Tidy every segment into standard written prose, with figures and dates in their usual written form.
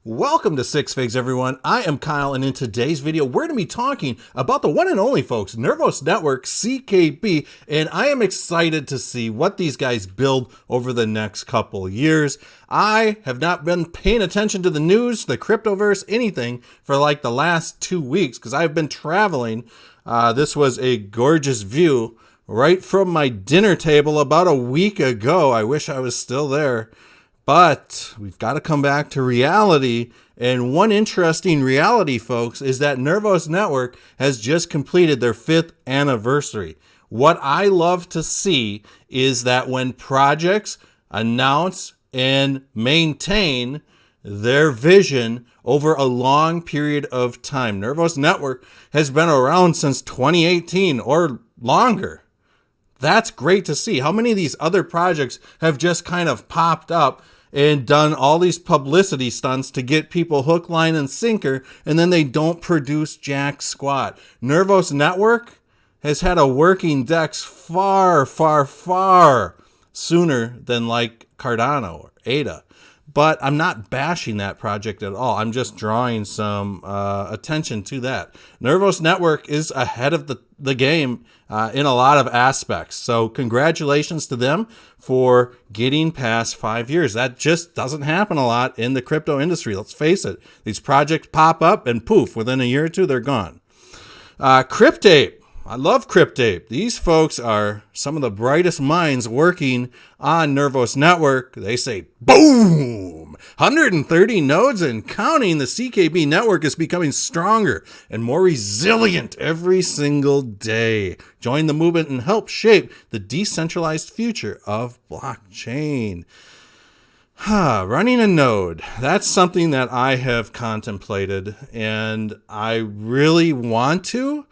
Welcome to Six Figs, everyone. I am Kyle, and in today's video, we're going to be talking about the one and only, folks, Nervos Network CKB, and I am excited to see what these guys build over the next couple years. I have not been paying attention to the news, the cryptoverse, anything for like the last 2 weeks because I've been traveling. This was a gorgeous view right from my dinner table about a week ago. I wish I was still there. But we've got to come back to reality. And one interesting reality, folks, is that Nervos Network has just completed their 5th anniversary. What I love to see is that when projects announce and maintain their vision over a long period of time. Nervos Network has been around since 2018 or longer. That's great to see. How many of these other projects have just kind of popped up and done all these publicity stunts to get people hook, line, and sinker, and then they don't produce jack squat? Nervos Network has had a working DEX far, far, far sooner than like Cardano or ADA. But I'm not bashing that project at all. I'm just drawing some attention to that. Nervos Network is ahead of the game in a lot of aspects. So congratulations to them for getting past 5 years. That just doesn't happen a lot in the crypto industry. Let's face it. These projects pop up and poof, within a year or two, they're gone. Cryptape. I love Cryptape. These folks are some of the brightest minds working on Nervos Network. They say, boom! 130 nodes and counting. The CKB network is becoming stronger and more resilient every single day. Join the movement and help shape the decentralized future of blockchain. Running a node. That's something that I have contemplated, and I really want to.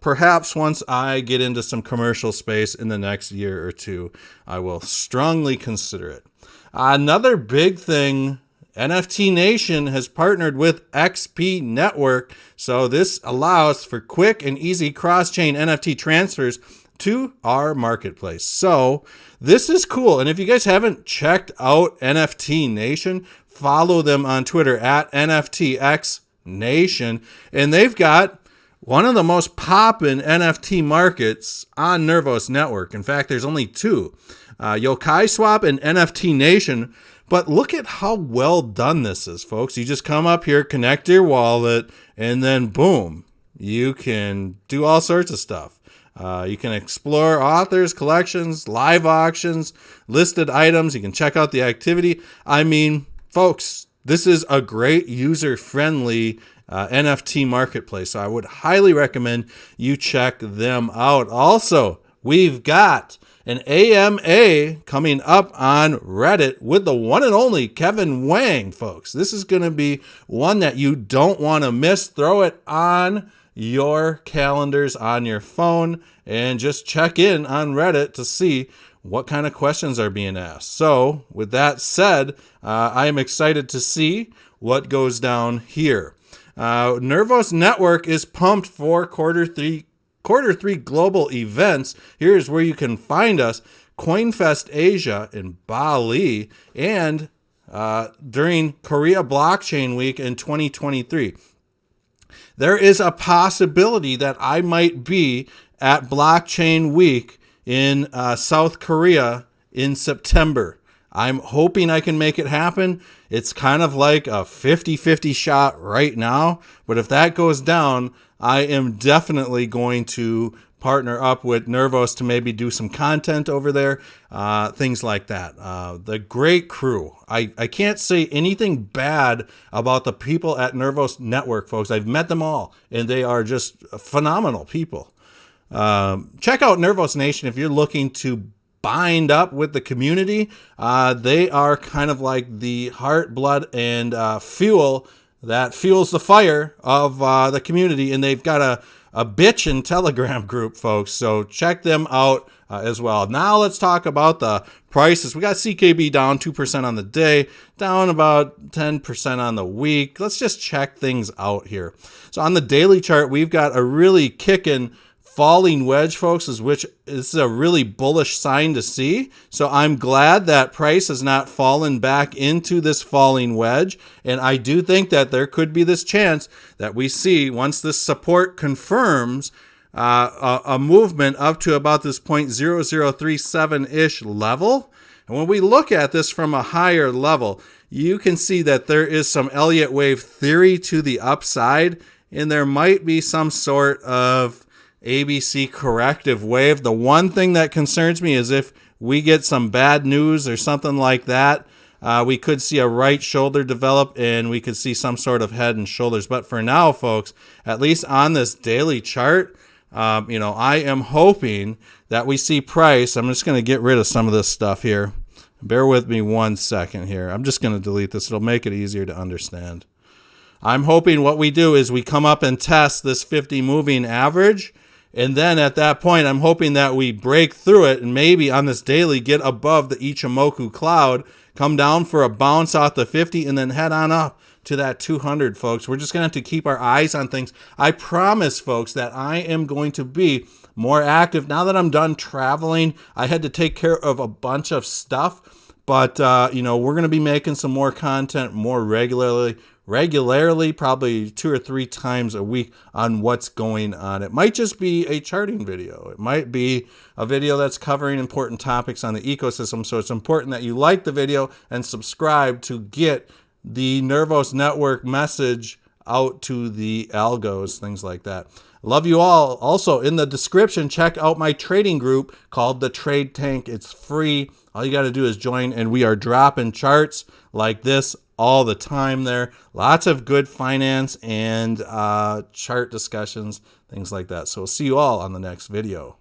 Perhaps once I get into some commercial space in the next year or two, I will strongly consider it. Another big thing, NFT Nation has partnered with XP Network. So this allows for quick and easy cross-chain NFT transfers to our marketplace. So this is cool. And if you guys haven't checked out NFT Nation, follow them on Twitter at NFTX Nation. And they've got one of the most poppin' NFT markets on Nervos Network. In fact, there's only two, Yokai Swap and NFT Nation. But look at how well done this is, folks. You just come up here, connect your wallet, and then boom, you can do all sorts of stuff. You can explore authors, collections, live auctions, listed items. You can check out the activity. I mean, folks, this is a great user-friendly NFT marketplace. So I would highly recommend you check them out. Also, we've got an AMA coming up on Reddit with the one and only Kevin Wang, folks. This is going to be one that you don't want to miss. Throw it on your calendars on your phone and just check in on Reddit to see what kind of questions are being asked. So with that said, I am excited to see what goes down here. Nervos Network is pumped for quarter three global events. Here's where you can find us: CoinFest Asia in Bali, and during Korea Blockchain Week in 2023. There is a possibility that I might be at Blockchain Week in South Korea in September. I'm hoping I can make it happen. It's kind of like a 50-50 shot right now. But if that goes down, I am definitely going to partner up with Nervos to maybe do some content over there, things like that. The great crew. I can't say anything bad about the people at Nervos Network, folks. I've met them all, and they are just phenomenal people. Check out Nervos Nation if you're looking to bind up with the community. They are kind of like the heart, blood, and fuel that fuels the fire of the community. And they've got a bitchin' Telegram group, folks. So check them out as well. Now let's talk about the prices. We got CKB down 2% on the day, down about 10% on the week. Let's just check things out here. So on the daily chart, we've got a really kicking falling wedge, folks, which is a really bullish sign to see. So I'm glad that price has not fallen back into this falling wedge. And I do think that there could be this chance that we see, once this support confirms, a movement up to about this 0.0037-ish level. And when we look at this from a higher level, you can see that there is some Elliott wave theory to the upside, and there might be some sort of ABC corrective wave. The one thing that concerns me is if we get some bad news or something like that, we could see a right shoulder develop and we could see some sort of head and shoulders. But for now, folks, at least on this daily chart, I am hoping that we see price. I'm just going to get rid of some of this stuff here. Bear with me 1 second here. I'm just going to delete this. It'll make it easier to understand. I'm hoping what we do is we come up and test this 50 moving average. And then at that point, I'm hoping that we break through it and maybe on this daily get above the Ichimoku cloud, come down for a bounce off the 50, and then head on up to that 200, folks. We're just going to have to keep our eyes on things. I promise, folks, that I am going to be more active. Now that I'm done traveling, I had to take care of a bunch of stuff. But, we're going to be making some more content more regularly, probably 2 or 3 times a week on what's going on. It might just be a charting video. It might be a video that's covering important topics on the ecosystem. So it's important that you like the video and subscribe to get the Nervos Network message out to the algos, things like that. Love you all. Also, in the description, check out my trading group called the Trade Tank. It's free. All you got to do is join, and we are dropping charts like this all the time there. Lots of good finance and chart discussions, things like that. So we'll see you all on the next video.